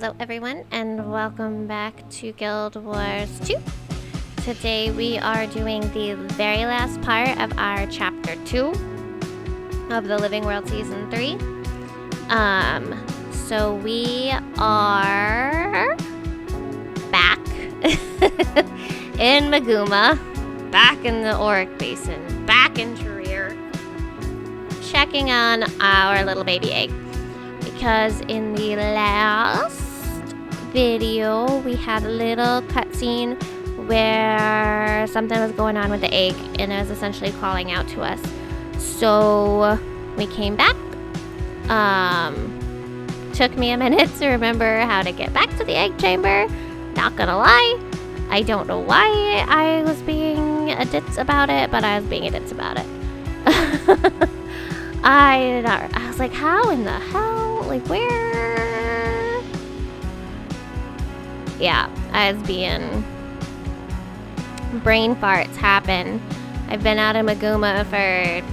Hello everyone and welcome back to Guild Wars 2. Today we are doing the very last part of our chapter 2 of the Living World Season 3. So we are back in Maguma, back in the Auric Basin, back in Trier, checking on our little baby egg. Because in the last video, we had a little cutscene where something was going on with the egg and it was essentially calling out to us. So we came back. Took me a minute to remember how to get back to the egg chamber. Not gonna lie, I don't know why I was being a ditz about it, but I was being a ditz about it. I was like, how in the hell? Like, where? Yeah, I was being... brain farts happen. I've been out of Maguma for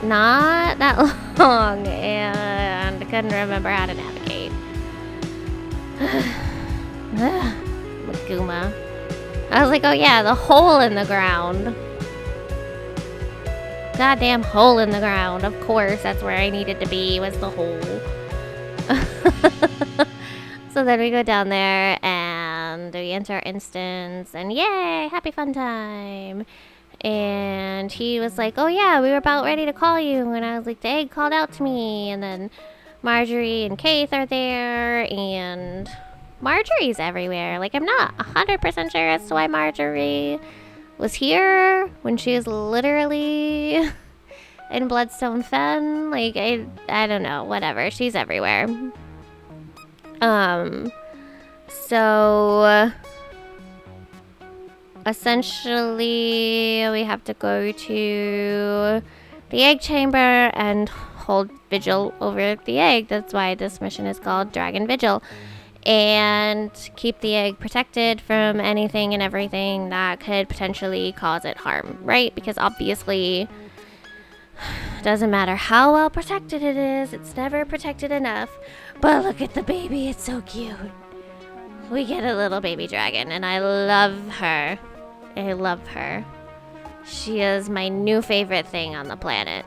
not that long, and I couldn't remember how to navigate. Maguma. I was like, oh yeah, the hole in the ground. Goddamn hole in the ground. Of course, that's where I needed to be, was the hole. So then we go down there and we enter our instance and yay, happy fun time. And he was like, oh yeah, we were about ready to call you. And I was like, the egg called out to me. And then Marjorie and Keith are there and Marjorie's everywhere. Like, I'm not 100% sure as to why Marjorie was here when she was literally in Bloodstone Fen. Like, I don't know, whatever. She's everywhere. So essentially we have to go to the egg chamber and hold vigil over the egg. That's why this mission is called Dragon Vigil. And keep the egg protected from anything and everything that could potentially cause it harm, right? Because obviously, doesn't matter how well protected it is, it's never protected enough. But look at the baby, it's so cute. We get a little baby dragon, and I love her. I love her. She is my new favorite thing on the planet.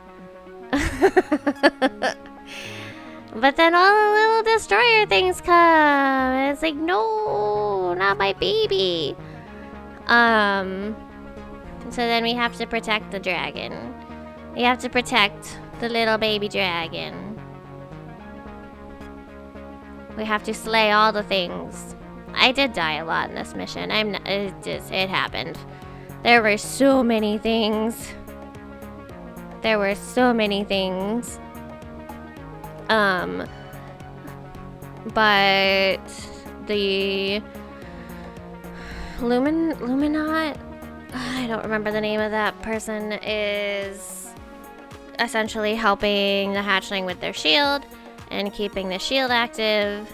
But then all the little destroyer things come. And it's like, no, not my baby. So then we have to protect the dragon. We have to protect the little baby dragon. We have to slay all the things. I did die a lot in this mission. It happened. There were so many things. But the Luminat, I don't remember the name of that person, is essentially helping the hatchling with their shield and keeping the shield active,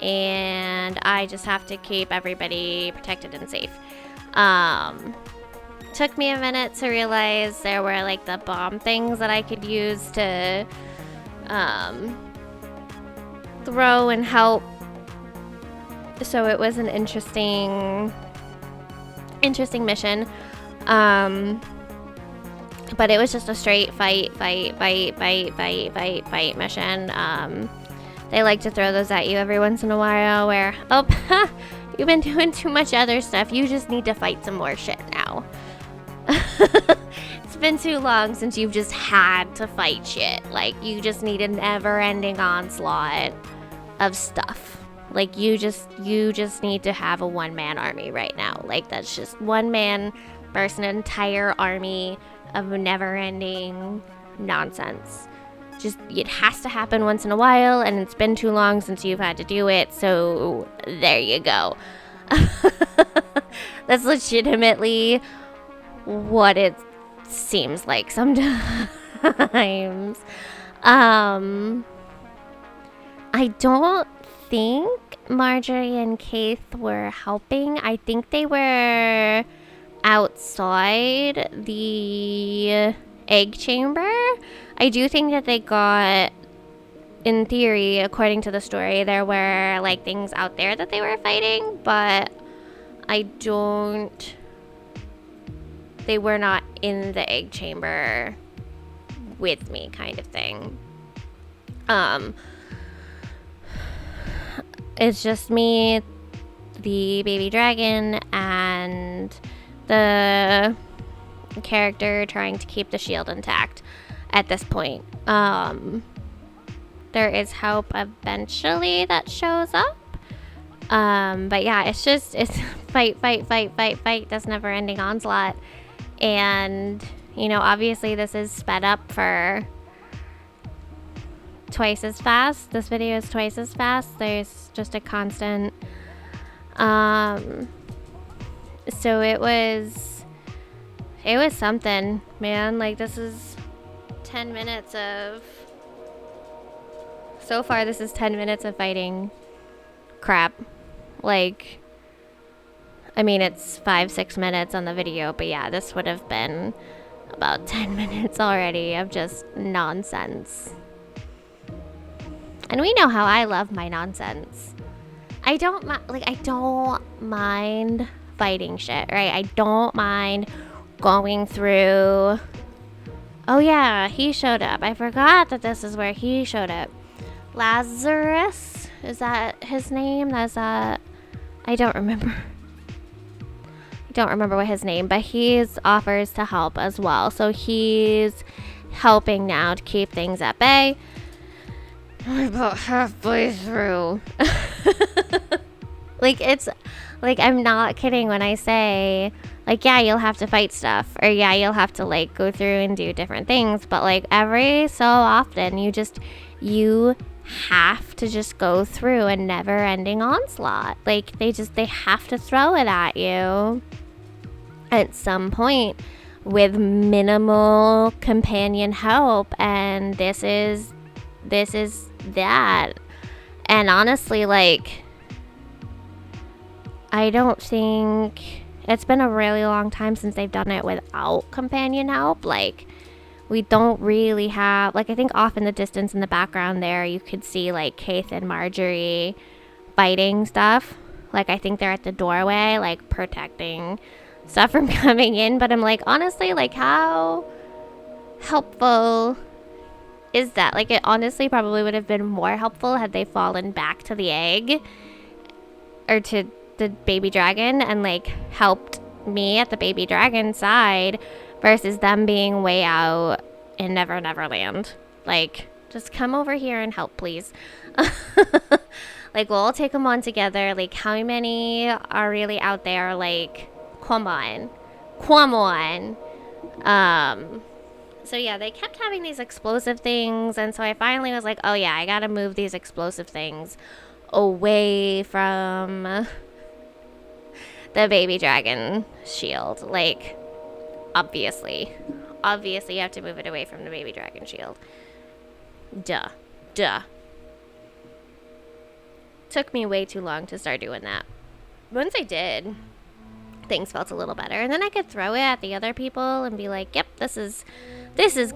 and I just have to keep everybody protected and safe. Took me a minute to realize there were like the bomb things that I could use to throw and help. So it was an interesting mission. But it was just a straight fight mission. They like to throw those at you every once in a while where, oh, you've been doing too much other stuff. You just need to fight some more shit now. It's been too long since you've just had to fight shit. Like, you just need a never-ending onslaught of stuff. Like, you just need to have a one-man army right now. Like, that's just one man versus an entire army of never-ending nonsense. Just, it has to happen once in a while, and it's been too long since you've had to do it, so there you go. That's legitimately what it seems like sometimes. I don't think Marjorie and Keith were helping. I think they were outside the egg chamber. I do think that they got in theory, according to the story, there were like things out there that they were fighting, but they were not in the egg chamber with me, kind of thing. It's just me, the baby dragon, and the character trying to keep the shield intact at this point. There is hope eventually that shows up. But yeah, it's fight, this never ending onslaught. And, you know, obviously this is sped up for twice as fast. This video is twice as fast. There's just a constant, so it was something, man. Like, this is 10 minutes of, so far this is 10 minutes of fighting crap. Like, I mean, it's 5-6 minutes on the video, but yeah, this would have been about 10 minutes already of just nonsense. And we know how I love my nonsense. I don't mind fighting shit, right? I don't mind going through. Oh yeah, he showed up. I forgot that this is where he showed up. Lazarus? Is that his name? I don't remember. I don't remember what his name, but he offers to help as well. So he's helping now to keep things at bay. I'm about halfway through. Like, I'm not kidding when I say, like, yeah, you'll have to fight stuff, or yeah, you'll have to, like, go through and do different things, but, like, every so often, you have to just go through a never-ending onslaught. Like, they have to throw it at you at some point with minimal companion help, and this is that. And honestly, like, I don't think it's been a really long time since they've done it without companion help. Like, we don't really have, like, I think off in the distance in the background there, you could see, like, Keith and Marjorie fighting stuff. Like, I think they're at the doorway, like, protecting stuff from coming in. But I'm like, honestly, like, how helpful is that? Like, it honestly probably would have been more helpful had they fallen back to the egg or to the baby dragon and, like, helped me at the baby dragon side versus them being way out in Neverland. Like, just come over here and help, please. Like, we'll all take them on together. Like, how many are really out there? Like, come on. So yeah, they kept having these explosive things, and so I finally was like, oh yeah, I gotta move these explosive things away from the baby dragon shield. Like, obviously you have to move it away from the baby dragon shield. Duh. Took me way too long to start doing that. Once I did, things felt a little better, and then I could throw it at the other people and be like, yep, this is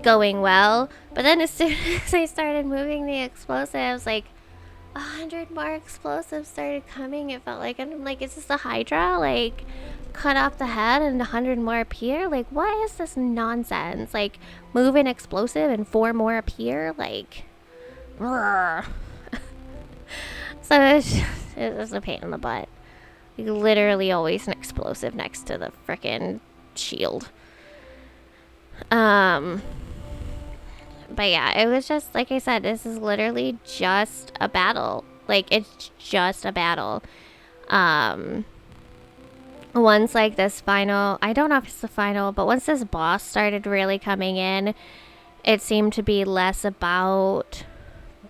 going well. But then as soon as I started moving the explosives, like, 100 more explosives started coming. It felt like, and I'm like, is this a Hydra? Like, cut off the head and 100 more appear? Like, what is this nonsense? Like, move an explosive and 4 more appear? Like, so it was a pain in the butt. Like, literally always an explosive next to the frickin' shield. But yeah, it was just, like I said, this is literally just a battle. Like, it's just a battle. Once, like, this final, I don't know if it's the final, but once this boss started really coming in, it seemed to be less about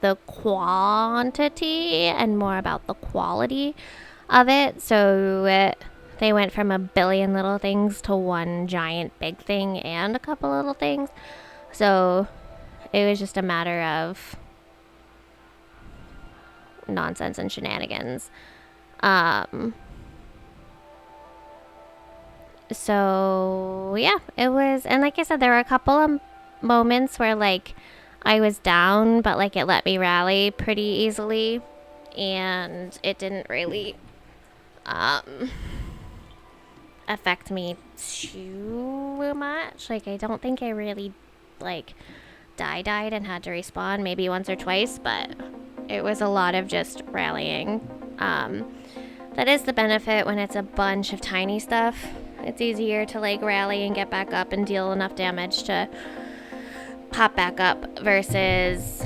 the quantity and more about the quality of it. So they went from a billion little things to one giant big thing and a couple little things. So it was just a matter of nonsense and shenanigans. So yeah, it was, and like I said, there were a couple of moments where, like, I was down, but like it let me rally pretty easily, and it didn't really affect me too much. Like I don't think I really like died and had to respawn maybe once or twice, but it was a lot of just rallying. That is the benefit when it's a bunch of tiny stuff. It's easier to like rally and get back up and deal enough damage to pop back up versus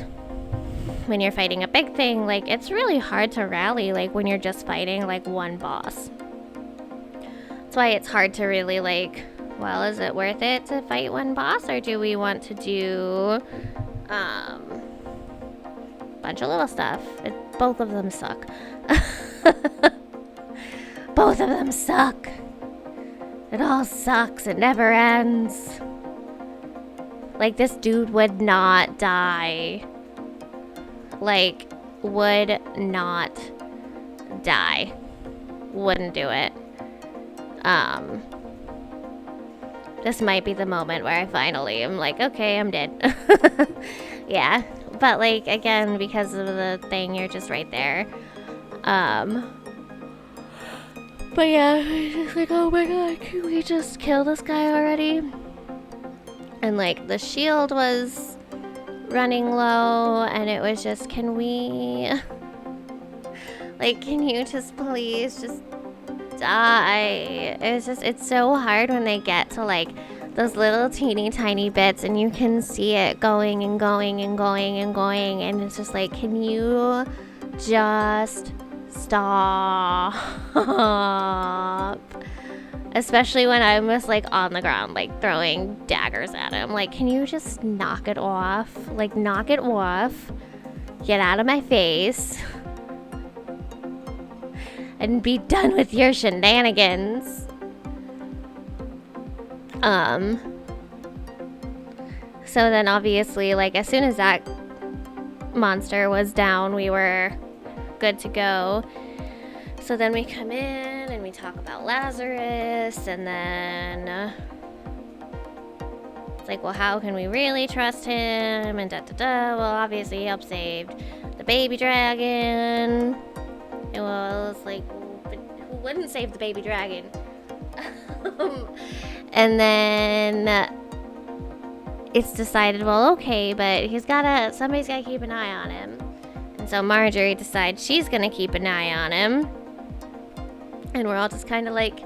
when you're fighting a big thing. Like it's really hard to rally like when you're just fighting like one boss. That's why it's hard to really like, well, is it worth it to fight one boss, or do we want to do bunch of little stuff? Both of them suck. Both of them suck. It all sucks. It never ends. Like, this dude would not die. Like, would not die. Wouldn't do it. This might be the moment where I finally am like, okay, I'm dead. Yeah. But, like, again, because of the thing, you're just right there. But yeah, just like, oh my god, can we just kill this guy already? And like the shield was running low, and it was just, can we, like, can you just please just die? It's so hard when they get to like those little teeny tiny bits and you can see it going and going and going and going, and it's just like, can you just stop? Especially when I was like on the ground, like throwing daggers at him. Like, can you just knock it off? Like, knock it off. Get out of my face. And be done with your shenanigans. So then obviously, like, as soon as that monster was down, we were good to go. So then we come in and we talk about Lazarus, and then it's like, well, how can we really trust him? And Well, obviously he helped save the baby dragon. It was like, but who wouldn't save the baby dragon? And then it's decided, well, okay, but somebody's gotta keep an eye on him. And so Marjorie decides she's gonna keep an eye on him. And we're all just kind of like,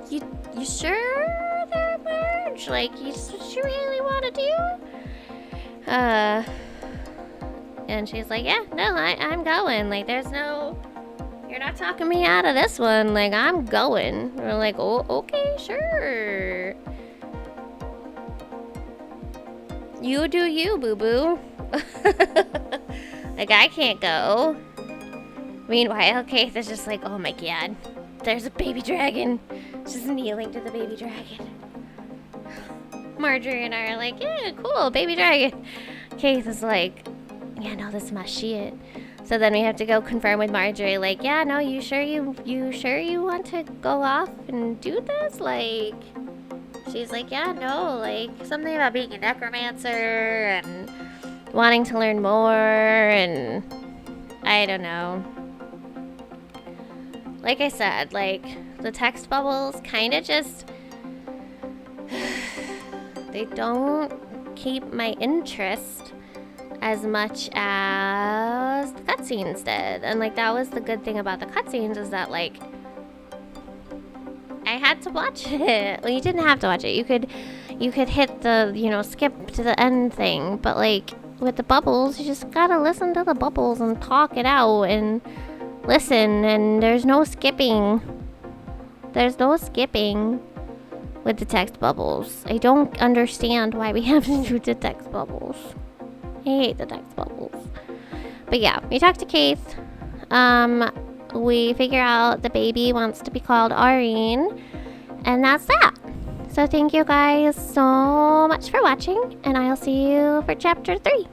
you sure there, Marge? Like, you really want to do? And she's like, yeah, no, I'm going. Like, you're not talking me out of this one. Like, I'm going. We're like, oh, okay, sure. You do you, boo-boo. Like, I can't go. Meanwhile, Keith is just like, oh my god, there's a baby dragon. Just kneeling to the baby dragon. Marjorie and I are like, yeah, cool, baby dragon. Keith is like, yeah, no, this is my shit. So then we have to go confirm with Marjorie, like, yeah, no, you sure you want to go off and do this? Like, she's like, yeah, no, like, something about being a necromancer and wanting to learn more, and I don't know. Like I said, like, the text bubbles kind of just, they don't keep my interest as much as the cutscenes did. And, like, that was the good thing about the cutscenes, is that, like, I had to watch it. Well, you didn't have to watch it. You could hit the, skip to the end thing. But, like, with the bubbles, you just gotta listen to the bubbles and talk it out and listen, and there's no skipping. There's no skipping with the text bubbles. I don't understand why we have to do the text bubbles. I hate the text bubbles. But yeah, we talk to Keith. We figure out the baby wants to be called Irene, and that's that. So thank you guys so much for watching, and I'll see you for chapter 3.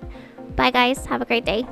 Bye guys, have a great day.